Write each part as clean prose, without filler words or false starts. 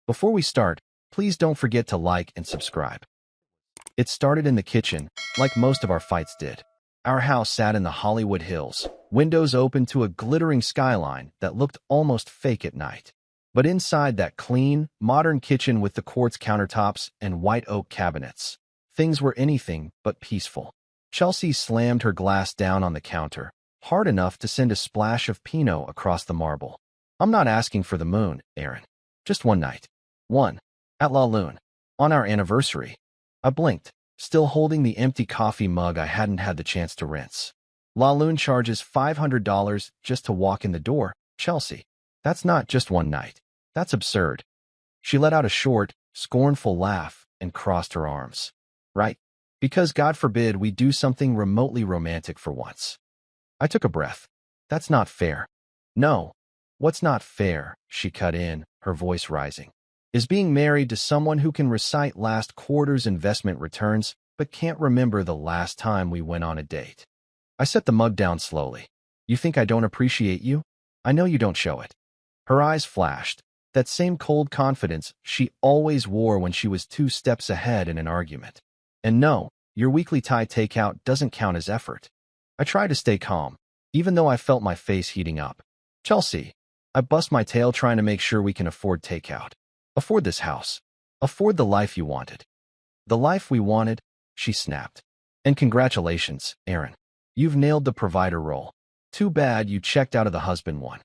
Before we start, please don't forget to like and subscribe. It started in the kitchen, like most of our fights did. Our house sat in the Hollywood Hills, windows open to a glittering skyline that looked almost fake at night. But inside that clean, modern kitchen with the quartz countertops and white oak cabinets, things were anything but peaceful. Chelsea slammed her glass down on the counter, hard enough to send a splash of Pinot across the marble. I'm not asking for the moon, Aaron. Just one night. One. At La Lune. On our anniversary. I blinked, still holding the empty coffee mug I hadn't had the chance to rinse. La Lune charges $500 just to walk in the door, Chelsea. That's not just one night. That's absurd. She let out a short, scornful laugh and crossed her arms. Right. Because God forbid we do something remotely romantic for once. I took a breath. That's not fair. No. What's not fair, she cut in, her voice rising, is being married to someone who can recite last quarter's investment returns but can't remember the last time we went on a date. I set the mug down slowly. You think I don't appreciate you? I know you don't show it. Her eyes flashed, that same cold confidence she always wore when she was 2 steps ahead in an argument. And no, your weekly Thai takeout doesn't count as effort. I tried to stay calm, even though I felt my face heating up. Chelsea, I bust my tail trying to make sure we can afford takeout. Afford this house. Afford the life you wanted. The life we wanted, she snapped. And congratulations, Aaron. You've nailed the provider role. Too bad you checked out of the husband one.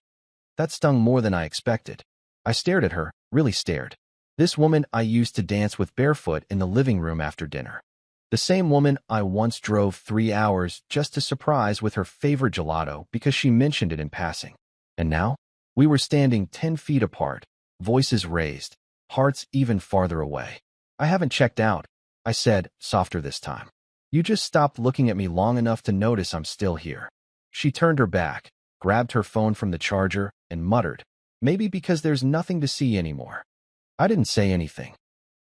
That stung more than I expected. I stared at her, really stared. This woman I used to dance with barefoot in the living room after dinner. The same woman I once drove 3 hours just to surprise with her favorite gelato because she mentioned it in passing. And now? We were standing 10 feet apart, voices raised, hearts even farther away. I haven't checked out, I said, softer this time. You just stopped looking at me long enough to notice I'm still here. She turned her back, grabbed her phone from the charger, and muttered, maybe because there's nothing to see anymore. I didn't say anything.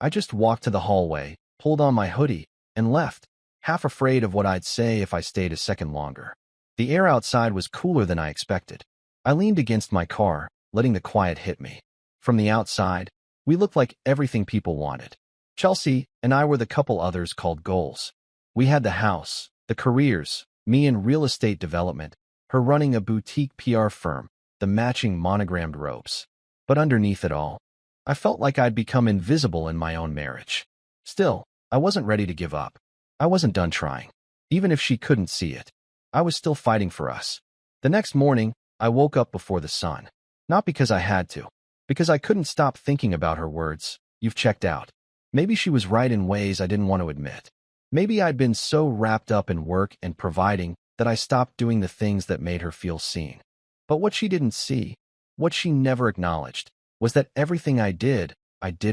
I just walked to the hallway, pulled on my hoodie, and left, half afraid of what I'd say if I stayed a second longer. The air outside was cooler than I expected. I leaned against my car, letting the quiet hit me. From the outside, we looked like everything people wanted. Chelsea and I were the couple others called goals. We had the house, the careers, me in real estate development, her running a boutique PR firm, the matching monogrammed robes. But underneath it all, I felt like I'd become invisible in my own marriage. Still, I wasn't ready to give up. I wasn't done trying. Even if she couldn't see it, I was still fighting for us. The next morning, I woke up before the sun. Not because I had to, because I couldn't stop thinking about her words. You've checked out. Maybe she was right in ways I didn't want to admit. Maybe I'd been so wrapped up in work and providing that I stopped doing the things that made her feel seen. But what she didn't see, what she never acknowledged, was that everything I did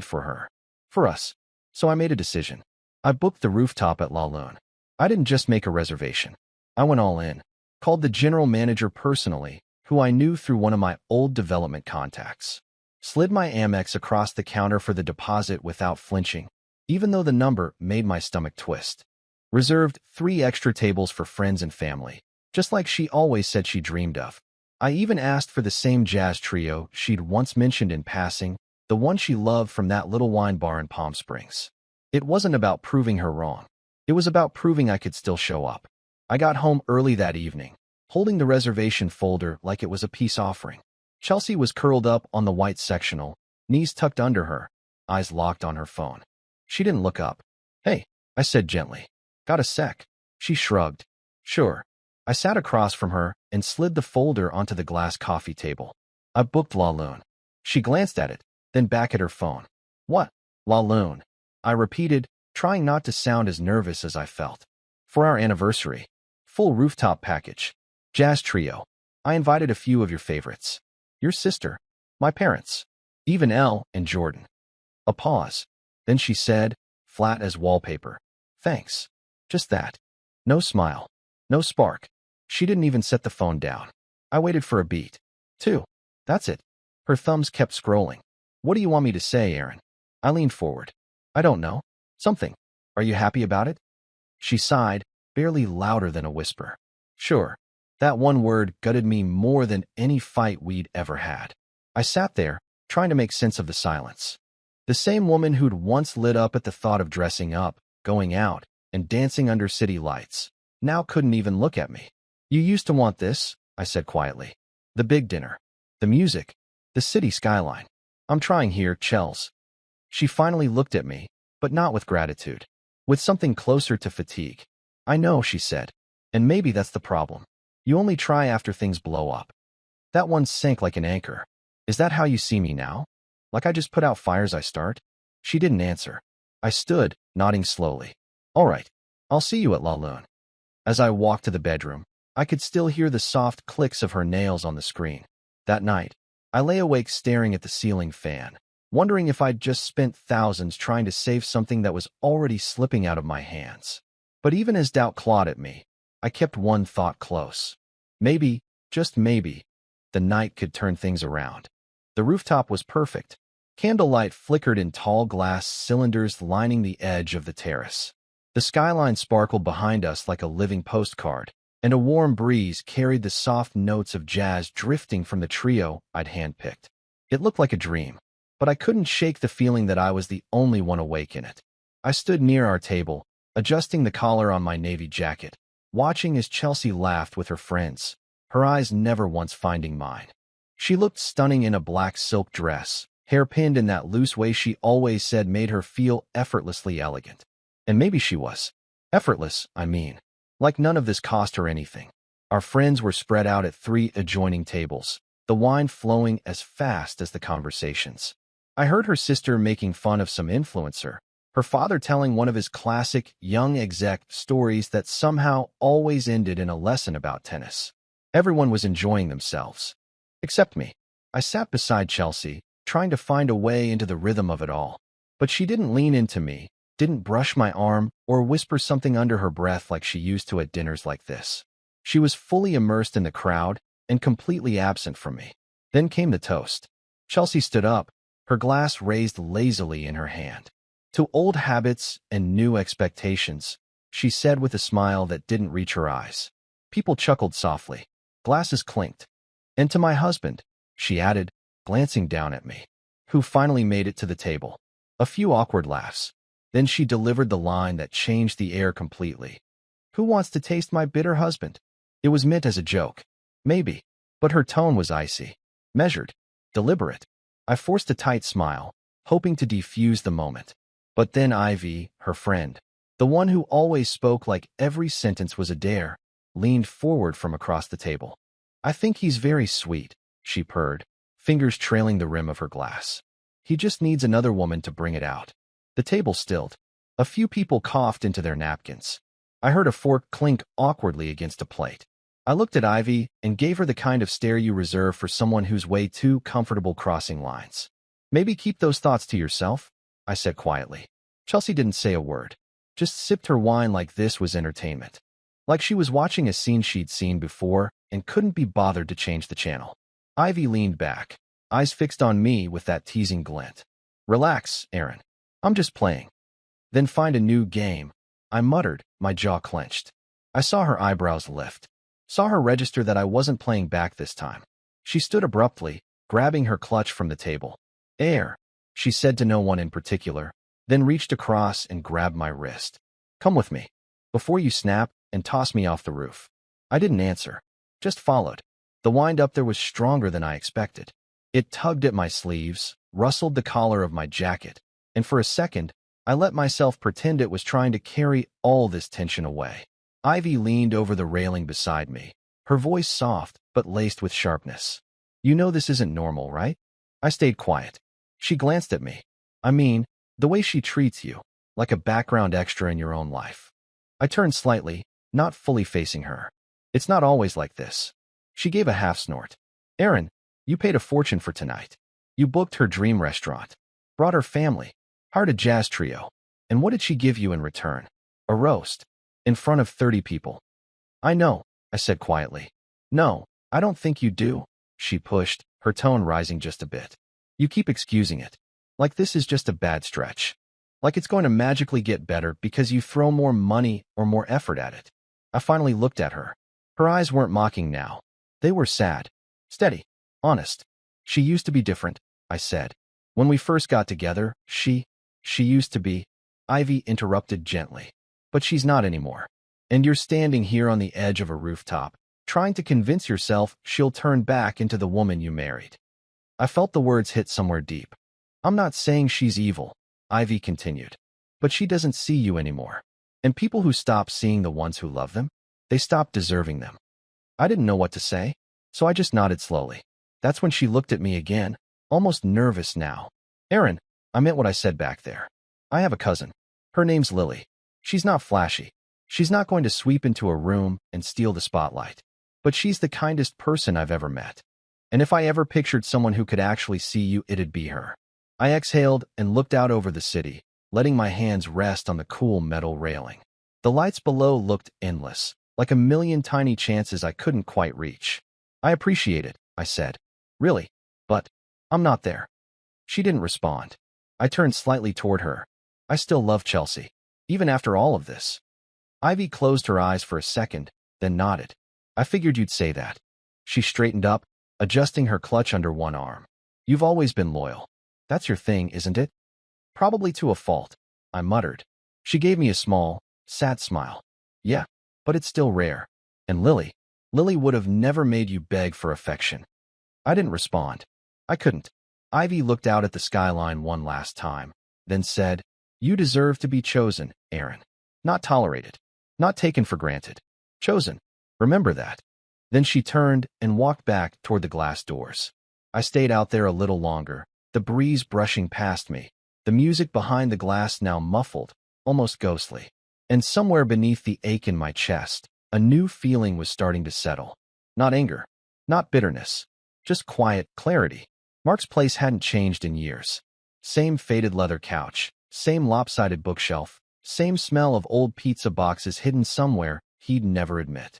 for her. For us. So I made a decision. I booked the rooftop at La Lune. I didn't just make a reservation. I went all in. Called the general manager personally, who I knew through one of my old development contacts. Slid my Amex across the counter for the deposit without flinching, even though the number made my stomach twist. Reserved 3 extra tables for friends and family, just like she always said she dreamed of. I even asked for the same jazz trio she'd once mentioned in passing, the one she loved from that little wine bar in Palm Springs. It wasn't about proving her wrong. It was about proving I could still show up. I got home early that evening, holding the reservation folder like it was a peace offering. Chelsea was curled up on the white sectional, knees tucked under her, eyes locked on her phone. She didn't look up. Hey, I said gently. Got a sec? She shrugged. Sure. I sat across from her and slid the folder onto the glass coffee table. I booked La Lune. She glanced at it, then back at her phone. What? La Lune. I repeated, trying not to sound as nervous as I felt. For our anniversary. Full rooftop package. Jazz trio. I invited a few of your favorites. Your sister. My parents. Even Elle and Jordan. A pause. Then she said, flat as wallpaper. Thanks. Just that. No smile. No spark. She didn't even set the phone down. I waited for a beat. 2. That's it. Her thumbs kept scrolling. What do you want me to say, Aaron? I leaned forward. I don't know. Something. Are you happy about it? She sighed, barely louder than a whisper. Sure. That one word gutted me more than any fight we'd ever had. I sat there, trying to make sense of the silence. The same woman who'd once lit up at the thought of dressing up, going out, and dancing under city lights, now couldn't even look at me. You used to want this, I said quietly. The big dinner. The music. The city skyline. I'm trying here, Chels. She finally looked at me, but not with gratitude. With something closer to fatigue. I know, she said. And maybe that's the problem. You only try after things blow up. That one sank like an anchor. Is that how you see me now? Like I just put out fires I start? She didn't answer. I stood, nodding slowly. All right, I'll see you at La Lune. As I walked to the bedroom, I could still hear the soft clicks of her nails on the screen. That night, I lay awake staring at the ceiling fan, wondering if I'd just spent thousands trying to save something that was already slipping out of my hands. But even as doubt clawed at me, I kept one thought close. Maybe, just maybe, the night could turn things around. The rooftop was perfect. Candlelight flickered in tall glass cylinders lining the edge of the terrace. The skyline sparkled behind us like a living postcard, and a warm breeze carried the soft notes of jazz drifting from the trio I'd handpicked. It looked like a dream, but I couldn't shake the feeling that I was the only one awake in it. I stood near our table, adjusting the collar on my navy jacket, watching as Chelsea laughed with her friends, her eyes never once finding mine. She looked stunning in a black silk dress, hair pinned in that loose way she always said made her feel effortlessly elegant. And maybe she was. Effortless, I mean. Like none of this cost her anything. Our friends were spread out at 3 adjoining tables, the wine flowing as fast as the conversations. I heard her sister making fun of some influencer, her father telling one of his classic young exec stories that somehow always ended in a lesson about tennis. Everyone was enjoying themselves. Except me. I sat beside Chelsea, trying to find a way into the rhythm of it all. But she didn't lean into me, didn't brush my arm, or whisper something under her breath like she used to at dinners like this. She was fully immersed in the crowd and completely absent from me. Then came the toast. Chelsea stood up, her glass raised lazily in her hand. To old habits and new expectations, she said with a smile that didn't reach her eyes. People chuckled softly. Glasses clinked. And to my husband, she added, glancing down at me, who finally made it to the table. A few awkward laughs. Then she delivered the line that changed the air completely. Who wants to taste my bitter husband? It was meant as a joke. Maybe. But her tone was icy, measured, deliberate. I forced a tight smile, hoping to defuse the moment. But then Ivy, her friend, the one who always spoke like every sentence was a dare, leaned forward from across the table. I think he's very sweet, she purred, fingers trailing the rim of her glass. He just needs another woman to bring it out. The table stilled. A few people coughed into their napkins. I heard a fork clink awkwardly against a plate. I looked at Ivy and gave her the kind of stare you reserve for someone who's way too comfortable crossing lines. Maybe keep those thoughts to yourself, I said quietly. Chelsea didn't say a word, just sipped her wine like this was entertainment. Like she was watching a scene she'd seen before and couldn't be bothered to change the channel. Ivy leaned back, eyes fixed on me with that teasing glint. Relax, Aaron. I'm just playing. Then find a new game, I muttered, my jaw clenched. I saw her eyebrows lift. Saw her register that I wasn't playing back this time. She stood abruptly, grabbing her clutch from the table. Air, she said to no one in particular, then reached across and grabbed my wrist. Come with me, before you snap and toss me off the roof. I didn't answer, just followed. The wind up there was stronger than I expected. It tugged at my sleeves, rustled the collar of my jacket, and for a second, I let myself pretend it was trying to carry all this tension away. Ivy leaned over the railing beside me, her voice soft but laced with sharpness. You know this isn't normal, right? I stayed quiet. She glanced at me. I mean, the way she treats you, like a background extra in your own life. I turned slightly, not fully facing her. It's not always like this. She gave a half snort. Aaron, you paid a fortune for tonight. You booked her dream restaurant, brought her family, hired a jazz trio. And what did she give you in return? A roast. In front of 30 people. I know, I said quietly. No, I don't think you do, she pushed, her tone rising just a bit. You keep excusing it. Like this is just a bad stretch. Like it's going to magically get better because you throw more money or more effort at it. I finally looked at her. Her eyes weren't mocking now. They were sad. Steady. Honest. She used to be different, I said. When we first got together, she used to be, Ivy interrupted gently. But she's not anymore. And you're standing here on the edge of a rooftop, trying to convince yourself she'll turn back into the woman you married. I felt the words hit somewhere deep. I'm not saying she's evil, Ivy continued. But she doesn't see you anymore. And people who stop seeing the ones who love them, they stop deserving them. I didn't know what to say, so I just nodded slowly. That's when she looked at me again, almost nervous now. Aaron, I meant what I said back there. I have a cousin. Her name's Lily. She's not flashy. She's not going to sweep into a room and steal the spotlight. But she's the kindest person I've ever met. And if I ever pictured someone who could actually see you, it'd be her. I exhaled and looked out over the city, letting my hands rest on the cool metal railing. The lights below looked endless, like a million tiny chances I couldn't quite reach. I appreciate it, I said. Really, but I'm not there. She didn't respond. I turned slightly toward her. I still love Chelsea, even after all of this. Ivy closed her eyes for a second, then nodded. I figured you'd say that. She straightened up, adjusting her clutch under one arm. You've always been loyal. That's your thing, isn't it? Probably to a fault, I muttered. She gave me a small, sad smile. Yeah, but it's still rare. And Lily would have never made you beg for affection. I didn't respond. I couldn't. Ivy looked out at the skyline one last time, then said, You deserve to be chosen, Aaron. Not tolerated. Not taken for granted. Chosen. Remember that. Then she turned and walked back toward the glass doors. I stayed out there a little longer, the breeze brushing past me, the music behind the glass now muffled, almost ghostly. And somewhere beneath the ache in my chest, a new feeling was starting to settle. Not anger. Not bitterness. Just quiet clarity. Mark's place hadn't changed in years. Same faded leather couch, same lopsided bookshelf, same smell of old pizza boxes hidden somewhere he'd never admit.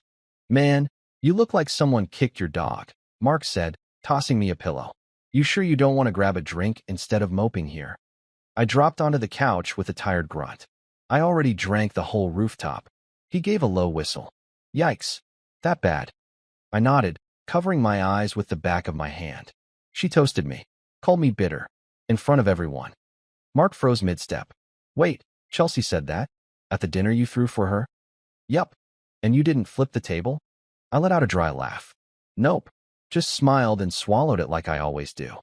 Man, you look like someone kicked your dog, Mark said, tossing me a pillow. You sure you don't want to grab a drink instead of moping here? I dropped onto the couch with a tired grunt. I already drank the whole rooftop. He gave a low whistle. Yikes. That bad? I nodded, covering my eyes with the back of my hand. She toasted me, called me bitter, in front of everyone. Mark froze mid-step. Wait, Chelsea said that? At the dinner you threw for her? Yup. And you didn't flip the table? I let out a dry laugh. Nope. Just smiled and swallowed it like I always do.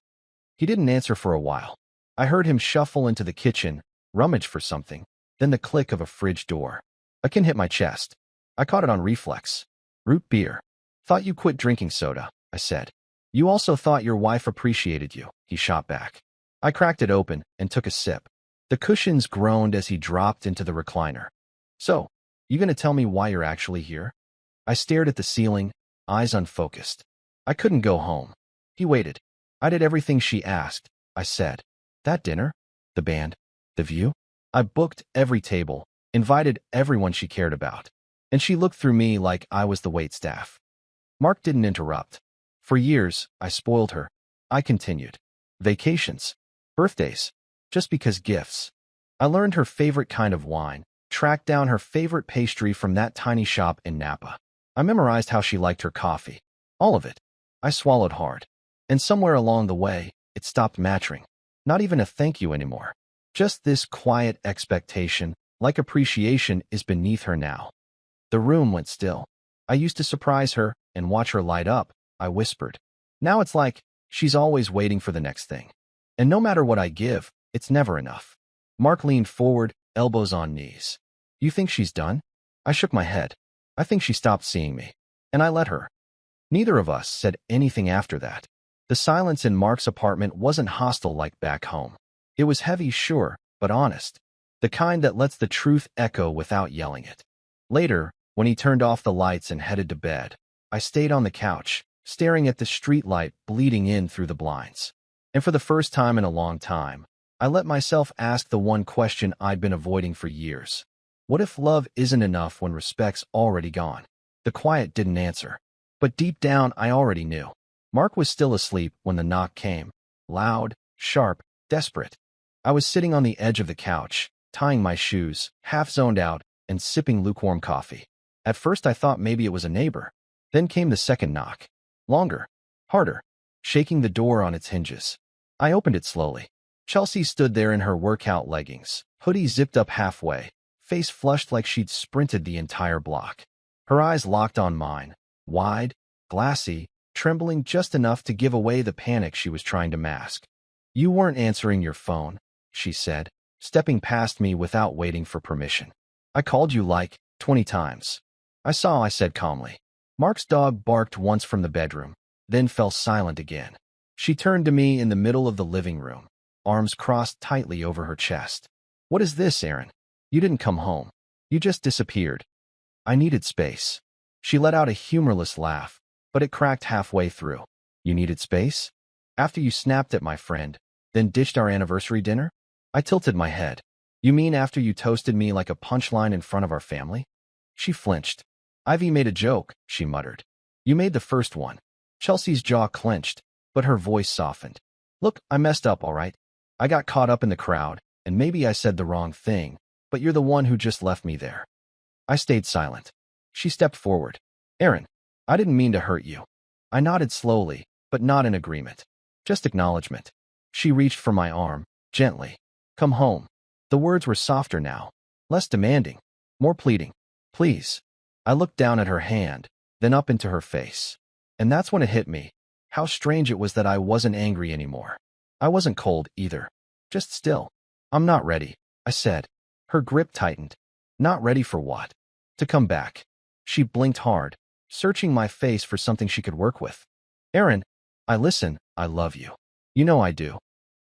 He didn't answer for a while. I heard him shuffle into the kitchen, rummage for something, then the click of a fridge door. A kin hit my chest. I caught it on reflex. Root beer. Thought you quit drinking soda, I said. You also thought your wife appreciated you, he shot back. I cracked it open and took a sip. The cushions groaned as he dropped into the recliner. So, you gonna tell me why you're actually here? I stared at the ceiling, eyes unfocused. I couldn't go home. He waited. I did everything she asked, I said. That dinner? The band? The view? I booked every table, invited everyone she cared about. And she looked through me like I was the waitstaff. Mark didn't interrupt. For years, I spoiled her. I continued. Vacations. Birthdays. Just because gifts. I learned her favorite kind of wine, tracked down her favorite pastry from that tiny shop in Napa. I memorized how she liked her coffee. All of it. I swallowed hard. And somewhere along the way, it stopped matching. Not even a thank you anymore. Just this quiet expectation, like appreciation, is beneath her now. The room went still. I used to surprise her and watch her light up, I whispered. Now it's like she's always waiting for the next thing. And no matter what I give, it's never enough. Mark leaned forward, elbows on knees. You think she's done? I shook my head. I think she stopped seeing me. And I let her. Neither of us said anything after that. The silence in Mark's apartment wasn't hostile like back home. It was heavy, sure, but honest. The kind that lets the truth echo without yelling it. Later, when he turned off the lights and headed to bed, I stayed on the couch, staring at the streetlight bleeding in through the blinds. And for the first time in a long time, I let myself ask the one question I'd been avoiding for years. What if love isn't enough when respect's already gone? The quiet didn't answer. But deep down, I already knew. Mark was still asleep when the knock came. Loud, sharp, desperate. I was sitting on the edge of the couch, tying my shoes, half zoned out, and sipping lukewarm coffee. At first I thought maybe it was a neighbor. Then came the second knock. Longer. Harder. Shaking the door on its hinges. I opened it slowly. Chelsea stood there in her workout leggings, hoodie zipped up halfway, face flushed like she'd sprinted the entire block. Her eyes locked on mine, wide, glassy, trembling just enough to give away the panic she was trying to mask. "You weren't answering your phone," she said, stepping past me without waiting for permission. "I called you like 20 times. I saw," I said calmly. Mark's dog barked once from the bedroom, then fell silent again. She turned to me in the middle of the living room, arms crossed tightly over her chest. "What is this, Aaron? You didn't come home. You just disappeared." "I needed space." She let out a humorless laugh, but it cracked halfway through. "You needed space? After you snapped at my friend, then ditched our anniversary dinner?" I tilted my head. "You mean after you toasted me like a punchline in front of our family?" She flinched. "Ivy made a joke," she muttered. "You made the first one." Chelsea's jaw clenched, but her voice softened. "Look, I messed up, all right. I got caught up in the crowd, and maybe I said the wrong thing, but you're the one who just left me there." I stayed silent. She stepped forward. "Aaron, I didn't mean to hurt you." I nodded slowly, but not in agreement. Just acknowledgement. She reached for my arm, gently. "Come home." The words were softer now, less demanding, more pleading. "Please." I looked down at her hand, then up into her face. And that's when it hit me, how strange it was that I wasn't angry anymore. I wasn't cold, either. Just still. "I'm not ready," I said. Her grip tightened. "Not ready for what?" "To come back." She blinked hard, searching my face for something she could work with. "Aaron, I love you. You know I do."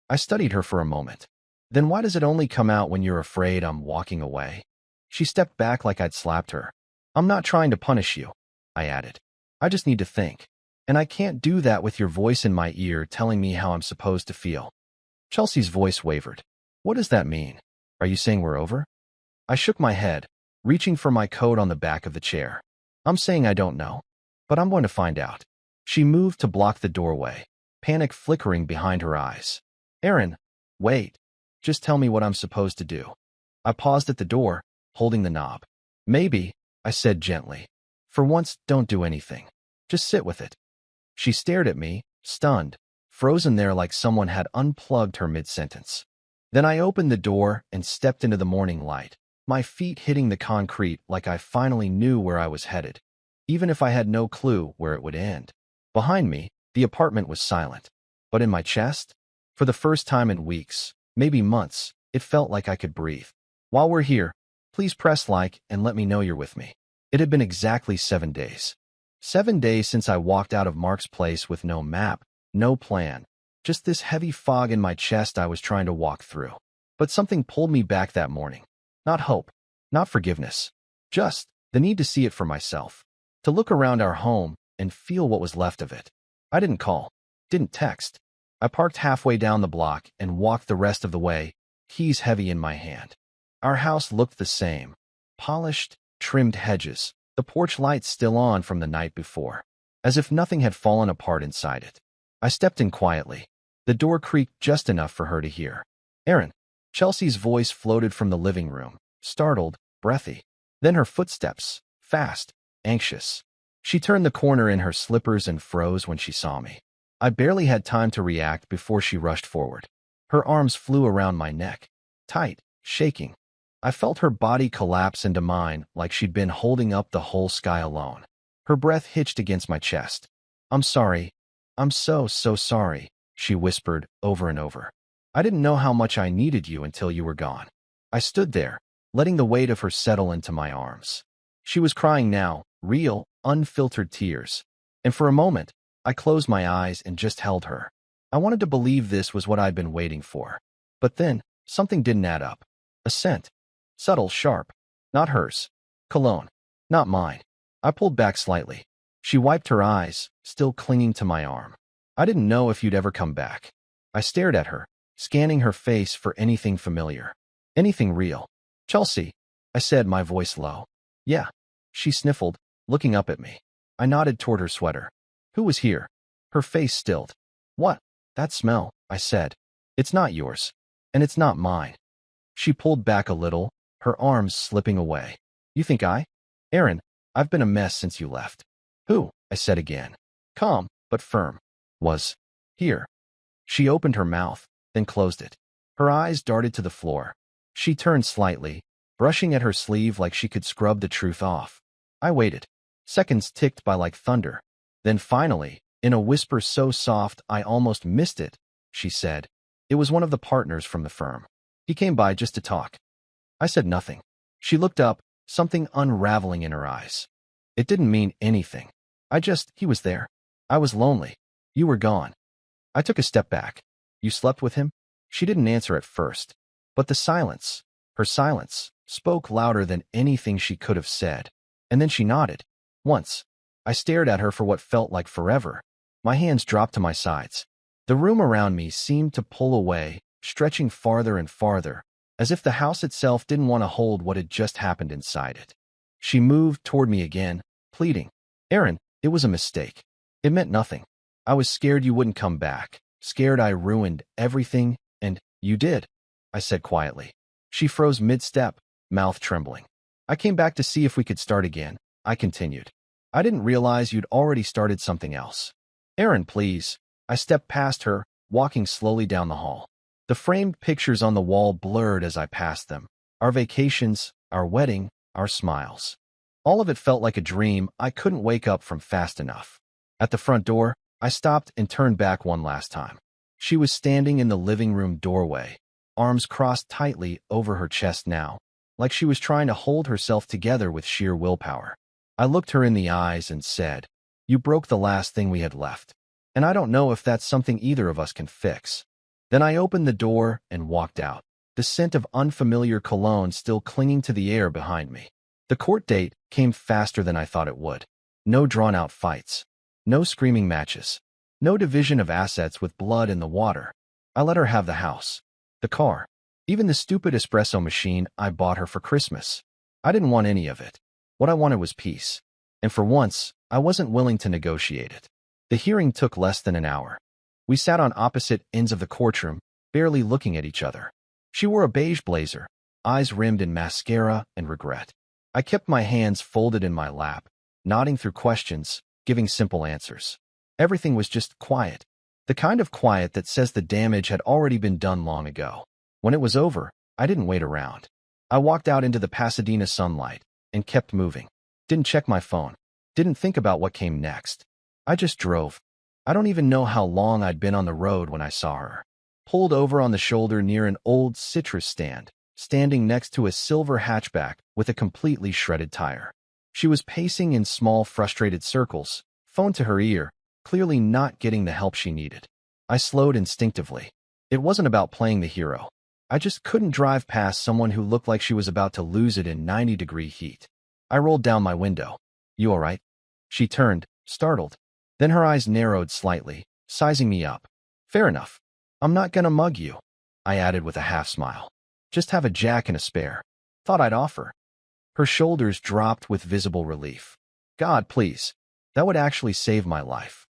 I studied her for a moment. "Then why does it only come out when you're afraid I'm walking away?" She stepped back like I'd slapped her. "I'm not trying to punish you," I added. "I just need to think. And I can't do that with your voice in my ear telling me how I'm supposed to feel." Chelsea's voice wavered. "What does that mean? Are you saying we're over?" I shook my head, reaching for my coat on the back of the chair. "I'm saying I don't know, but I'm going to find out." She moved to block the doorway, panic flickering behind her eyes. "Aaron, wait. Just tell me what I'm supposed to do." I paused at the door, holding the knob. "Maybe," I said gently. "For once, don't do anything. Just sit with it." She stared at me, stunned, frozen there like someone had unplugged her mid-sentence. Then I opened the door and stepped into the morning light, my feet hitting the concrete like I finally knew where I was headed, even if I had no clue where it would end. Behind me, the apartment was silent. But in my chest, for the first time in weeks, maybe months, it felt like I could breathe. "While we're here, please press like and let me know you're with me." It had been exactly 7 days. 7 days since I walked out of Mark's place with no map, no plan, just this heavy fog in my chest I was trying to walk through. But something pulled me back that morning. Not hope, not forgiveness, just the need to see it for myself, to look around our home and feel what was left of it. I didn't call, didn't text. I parked halfway down the block and walked the rest of the way, keys heavy in my hand. Our house looked the same. Polished, trimmed hedges, the porch lights still on from the night before, as if nothing had fallen apart inside it. I stepped in quietly. The door creaked just enough for her to hear. "Aaron." Chelsea's voice floated from the living room, startled, breathy. Then her footsteps, fast, anxious. She turned the corner in her slippers and froze when she saw me. I barely had time to react before she rushed forward. Her arms flew around my neck, tight, shaking. I felt her body collapse into mine like she'd been holding up the whole sky alone. Her breath hitched against my chest. "I'm sorry. I'm so sorry," she whispered over and over. "I didn't know how much I needed you until you were gone." I stood there, letting the weight of her settle into my arms. She was crying now, real, unfiltered tears. And for a moment, I closed my eyes and just held her. I wanted to believe this was what I'd been waiting for. But then, something didn't add up. A scent. Subtle, sharp. Not hers. Cologne. Not mine. I pulled back slightly. She wiped her eyes, still clinging to my arm. "I didn't know if you'd ever come back." I stared at her, scanning her face for anything familiar. Anything real. "Chelsea," I said, my voice low. "Yeah." She sniffled, looking up at me. I nodded toward her sweater. "Who was here?" Her face stilled. "What?" "That smell," I said. "It's not yours. And it's not mine." She pulled back a little, her arms slipping away. "You think I?" "Aaron, I've been a mess since you left." "Who?" I said again. Calm, but firm. "Was here." She opened her mouth, then closed it. Her eyes darted to the floor. She turned slightly, brushing at her sleeve like she could scrub the truth off. I waited. Seconds ticked by like thunder. Then finally, in a whisper so soft I almost missed it, she said, "It was one of the partners from the firm. He came by just to talk." I said nothing. She looked up, something unraveling in her eyes. It didn't mean anything. He was there. I was lonely. You were gone. I took a step back. You slept with him? She didn't answer at first. But the silence, her silence, spoke louder than anything she could have said. And then she nodded. Once. I stared at her for what felt like forever. My hands dropped to my sides. The room around me seemed to pull away, stretching farther and farther, as if the house itself didn't want to hold what had just happened inside it. She moved toward me again, pleading. "Aaron, it was a mistake. It meant nothing. I was scared you wouldn't come back, scared I ruined everything, and you did," I said quietly. She froze mid-step, mouth trembling. "I came back to see if we could start again," I continued. "I didn't realize you'd already started something else." "Aaron, please." I stepped past her, walking slowly down the hall. The framed pictures on the wall blurred as I passed them. Our vacations, our wedding, our smiles. All of it felt like a dream I couldn't wake up from fast enough. At the front door, I stopped and turned back one last time. She was standing in the living room doorway, arms crossed tightly over her chest now, like she was trying to hold herself together with sheer willpower. I looked her in the eyes and said, "You broke the last thing we had left, and I don't know if that's something either of us can fix." Then I opened the door and walked out, the scent of unfamiliar cologne still clinging to the air behind me. The court date came faster than I thought it would. No drawn-out fights. No screaming matches. No division of assets with blood in the water. I let her have the house, the car, even the stupid espresso machine I bought her for Christmas. I didn't want any of it. What I wanted was peace. And for once, I wasn't willing to negotiate it. The hearing took less than an hour. We sat on opposite ends of the courtroom, barely looking at each other. She wore a beige blazer, eyes rimmed in mascara and regret. I kept my hands folded in my lap, nodding through questions, giving simple answers. Everything was just quiet. The kind of quiet that says the damage had already been done long ago. When it was over, I didn't wait around. I walked out into the Pasadena sunlight and kept moving. Didn't check my phone. Didn't think about what came next. I just drove. I don't even know how long I'd been on the road when I saw her. Pulled over on the shoulder near an old citrus stand, standing next to a silver hatchback with a completely shredded tire. She was pacing in small, frustrated circles, phone to her ear, clearly not getting the help she needed. I slowed instinctively. It wasn't about playing the hero. I just couldn't drive past someone who looked like she was about to lose it in 90-degree heat. I rolled down my window. "You all right?" She turned, startled. Then her eyes narrowed slightly, sizing me up. "Fair enough. I'm not gonna mug you," I added with a half smile. "Just have a jack and a spare. Thought I'd offer." Her shoulders dropped with visible relief. "God, please. That would actually save my life."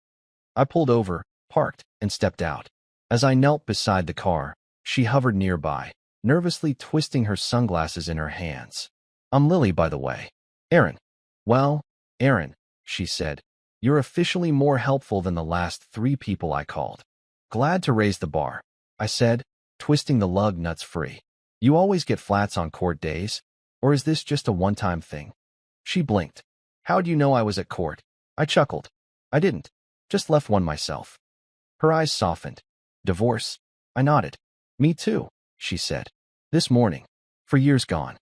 I pulled over, parked, and stepped out. As I knelt beside the car, she hovered nearby, nervously twisting her sunglasses in her hands. "I'm Lily, by the way." "Aaron." "Well, Aaron," she said, "you're officially more helpful than the last 3 people I called." "Glad to raise the bar," I said, twisting the lug nuts free. "You always get flats on court days? Or is this just a one-time thing?" She blinked. "How'd you know I was at court?" I chuckled. "I didn't. Just left one myself." Her eyes softened. "Divorce?" I nodded. "Me too," she said. "This morning. For years gone."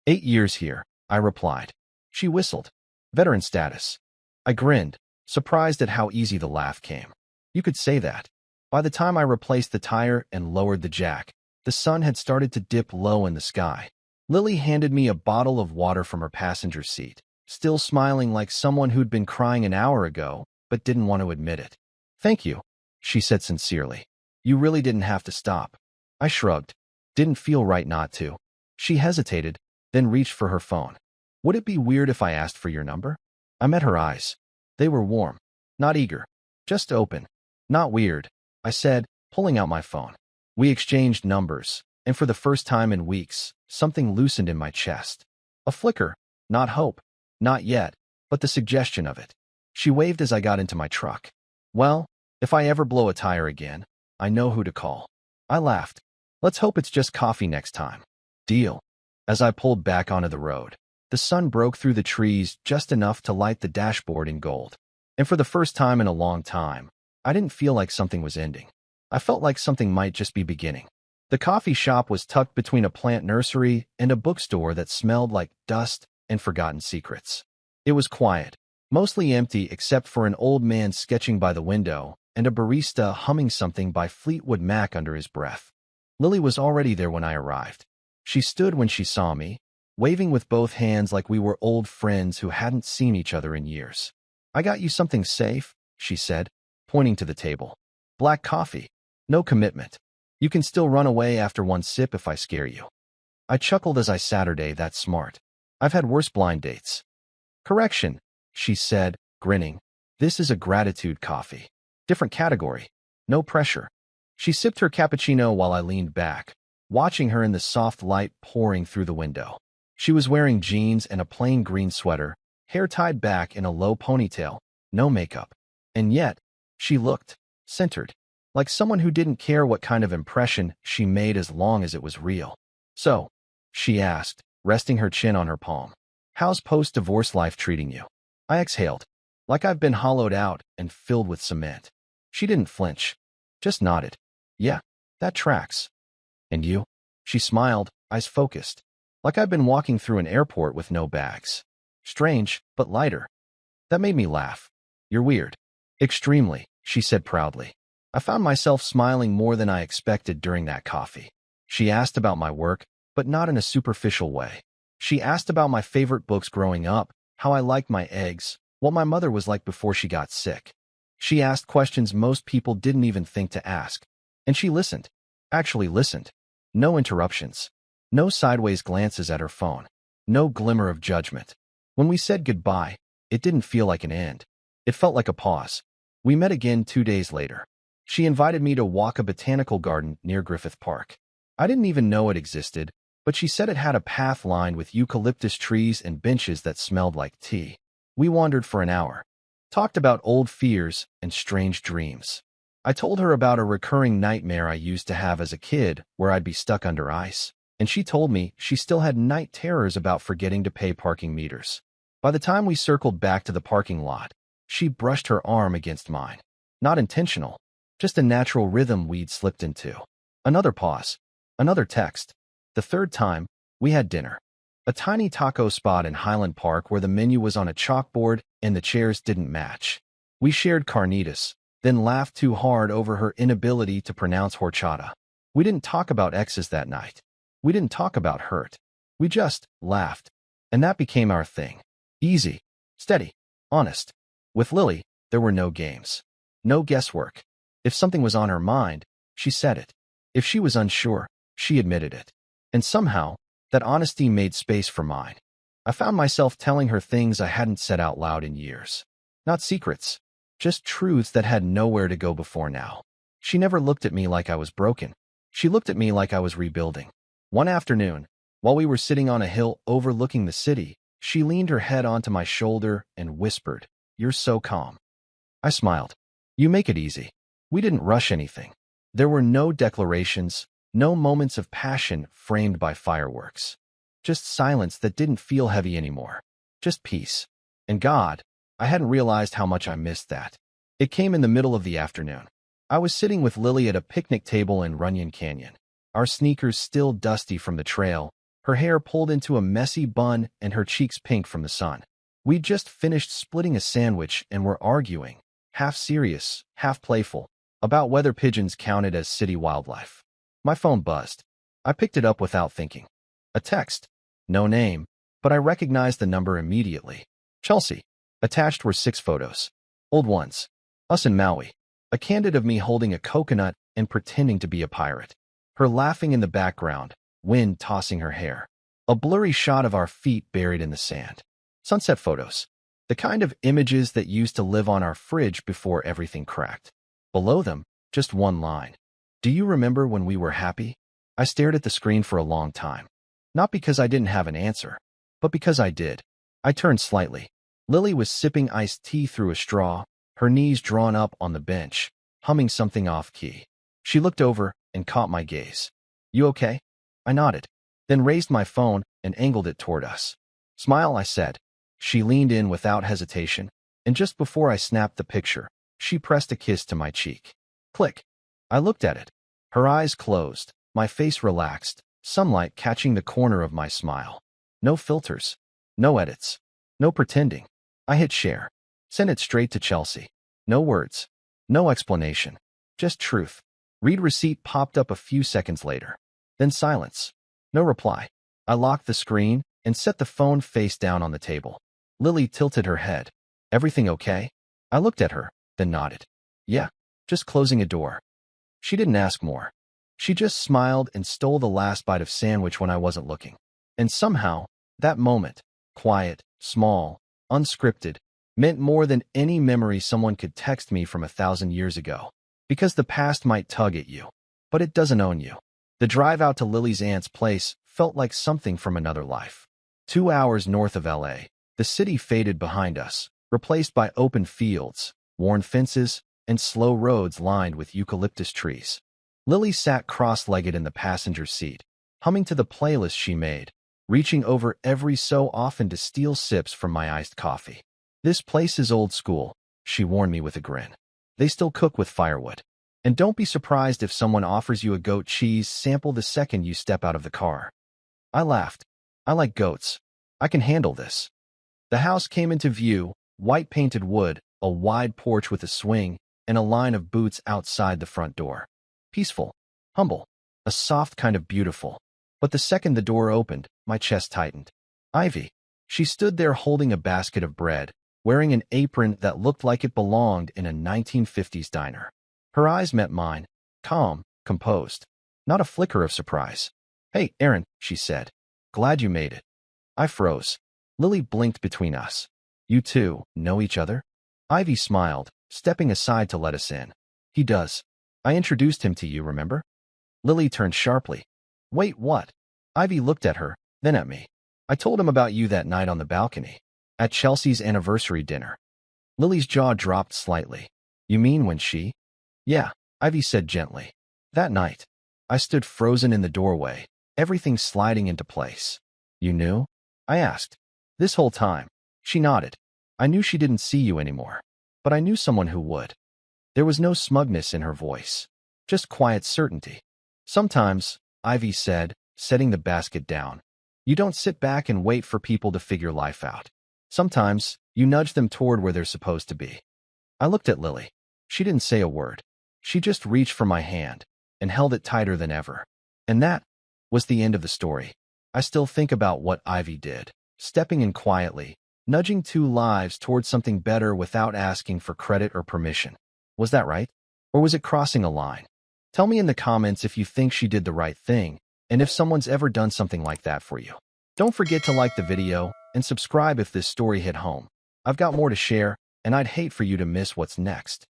8 years here, I replied. She whistled. "Veteran status." I grinned, surprised at how easy the laugh came. "You could say that." By the time I replaced the tire and lowered the jack, the sun had started to dip low in the sky. Lily handed me a bottle of water from her passenger seat, still smiling like someone who'd been crying an hour ago, but didn't want to admit it. "Thank you," she said sincerely. "You really didn't have to stop." I shrugged. Didn't feel right not to. She hesitated, then reached for her phone. "Would it be weird if I asked for your number?" I met her eyes. They were warm, not eager, just open. "Not weird," I said, pulling out my phone. We exchanged numbers, and for the first time in weeks, something loosened in my chest. A flicker, not hope, not yet, but the suggestion of it. She waved as I got into my truck. "Well, if I ever blow a tire again, I know who to call." I laughed. Let's hope it's just coffee next time. Deal. As I pulled back onto the road, the sun broke through the trees just enough to light the dashboard in gold. And for the first time in a long time, I didn't feel like something was ending. I felt like something might just be beginning. The coffee shop was tucked between a plant nursery and a bookstore that smelled like dust and forgotten secrets. It was quiet, mostly empty except for an old man sketching by the window and a barista humming something by Fleetwood Mac under his breath. Lily was already there when I arrived. She stood when she saw me, waving with both hands like we were old friends who hadn't seen each other in years. "I got you something safe," she said, pointing to the table. "Black coffee. No commitment. You can still run away after one sip if I scare you." I chuckled as I Saturday, that's smart. I've had worse blind dates. "Correction," she said, grinning. "This is a gratitude coffee. Different category. No pressure." She sipped her cappuccino while I leaned back, watching her in the soft light pouring through the window. She was wearing jeans and a plain green sweater, hair tied back in a low ponytail, no makeup. And yet, she looked centered, like someone who didn't care what kind of impression she made as long as it was real. "So," she asked, resting her chin on her palm, "how's post-divorce life treating you?" I exhaled, like I've been hollowed out and filled with cement. She didn't flinch, just nodded. "Yeah, that tracks." "And you?" She smiled, eyes focused, like I'd been walking through an airport with no bags. "Strange, but lighter." That made me laugh. "You're weird." "Extremely," she said proudly. I found myself smiling more than I expected during that coffee. She asked about my work, but not in a superficial way. She asked about my favorite books growing up, how I liked my eggs, what my mother was like before she got sick. She asked questions most people didn't even think to ask. And she listened. Actually listened. No interruptions. No sideways glances at her phone. No glimmer of judgment. When we said goodbye, it didn't feel like an end. It felt like a pause. We met again 2 days later. She invited me to walk a botanical garden near Griffith Park. I didn't even know it existed, but she said it had a path lined with eucalyptus trees and benches that smelled like tea. We wandered for an hour, talked about old fears and strange dreams. I told her about a recurring nightmare I used to have as a kid where I'd be stuck under ice, and she told me she still had night terrors about forgetting to pay parking meters. By the time we circled back to the parking lot, she brushed her arm against mine. Not intentional, just a natural rhythm we'd slipped into. Another pause. Another text. The third time, we had dinner. A tiny taco spot in Highland Park where the menu was on a chalkboard and the chairs didn't match. We shared carnitas, then laughed too hard over her inability to pronounce horchata. We didn't talk about exes that night. We didn't talk about hurt. We just laughed. And that became our thing. Easy, steady, honest. With Lily, there were no games. No guesswork. If something was on her mind, she said it. If she was unsure, she admitted it. And somehow, that honesty made space for mine. I found myself telling her things I hadn't said out loud in years. Not secrets, just truths that had nowhere to go before now. She never looked at me like I was broken. She looked at me like I was rebuilding. One afternoon, while we were sitting on a hill overlooking the city, she leaned her head onto my shoulder and whispered, "You're so calm." I smiled. "You make it easy." We didn't rush anything. There were no declarations, no moments of passion framed by fireworks. Just silence that didn't feel heavy anymore. Just peace. And God, I hadn't realized how much I missed that. It came in the middle of the afternoon. I was sitting with Lily at a picnic table in Runyon Canyon, our sneakers still dusty from the trail, her hair pulled into a messy bun and her cheeks pink from the sun. We'd just finished splitting a sandwich and were arguing, half serious, half playful, about whether pigeons counted as city wildlife. My phone buzzed. I picked it up without thinking. A text. No name, but I recognized the number immediately. Chelsea. Attached were 6 photos. Old ones. Us in Maui. A candid of me holding a coconut and pretending to be a pirate. Her laughing in the background, wind tossing her hair. A blurry shot of our feet buried in the sand. Sunset photos. The kind of images that used to live on our fridge before everything cracked. Below them, just one line. "Do you remember when we were happy?" I stared at the screen for a long time. Not because I didn't have an answer, but because I did. I turned slightly. Lily was sipping iced tea through a straw, her knees drawn up on the bench, humming something off-key. She looked over and caught my gaze. You okay? I nodded, then raised my phone and angled it toward us. Smile, I said. She leaned in without hesitation, and just before I snapped the picture, she pressed a kiss to my cheek. Click. I looked at it. Her eyes closed, my face relaxed, sunlight catching the corner of my smile. No filters. No edits. No pretending. I hit share. Sent it straight to Chelsea. No words. No explanation. Just truth. Read receipt popped up a few seconds later. Then silence. No reply. I locked the screen and set the phone face down on the table. Lily tilted her head. Everything okay? I looked at her, then nodded. Yeah, just closing a door. She didn't ask more. She just smiled and stole the last bite of sandwich when I wasn't looking. And somehow, that moment, quiet, small, unscripted, meant more than any memory someone could text me from 1,000 years ago. Because the past might tug at you, but it doesn't own you. The drive out to Lily's aunt's place felt like something from another life. 2 hours north of LA, the city faded behind us, replaced by open fields, worn fences, and slow roads lined with eucalyptus trees. Lily sat cross-legged in the passenger seat, humming to the playlist she made, reaching over every so often to steal sips from my iced coffee. This place is old school, she warned me with a grin. They still cook with firewood. And don't be surprised if someone offers you a goat cheese sample the second you step out of the car. I laughed. I like goats. I can handle this. The house came into view, white painted wood, a wide porch with a swing, and a line of boots outside the front door. Peaceful, humble, a soft kind of beautiful. But the second the door opened, my chest tightened. Ivy. She stood there holding a basket of bread, wearing an apron that looked like it belonged in a 1950s diner. Her eyes met mine, calm, composed. Not a flicker of surprise. Hey, Aaron, she said. Glad you made it. I froze. Lily blinked between us. You two know each other? Ivy smiled, stepping aside to let us in. He does. I introduced him to you, remember? Lily turned sharply. Wait, what? Ivy looked at her, then at me. I told him about you that night on the balcony, at Chelsea's anniversary dinner. Lily's jaw dropped slightly. You mean when she? Yeah, Ivy said gently. That night, I stood frozen in the doorway, everything sliding into place. You knew? I asked. This whole time. She nodded. I knew she didn't see you anymore, but I knew someone who would. There was no smugness in her voice, just quiet certainty. Sometimes, Ivy said, setting the basket down, you don't sit back and wait for people to figure life out. Sometimes, you nudge them toward where they're supposed to be. I looked at Lily. She didn't say a word. She just reached for my hand and held it tighter than ever. And that was the end of the story. I still think about what Ivy did, stepping in quietly, nudging two lives towards something better without asking for credit or permission. Was that right? Or was it crossing a line? Tell me in the comments if you think she did the right thing, and if someone's ever done something like that for you. Don't forget to like the video and subscribe if this story hit home. I've got more to share, and I'd hate for you to miss what's next.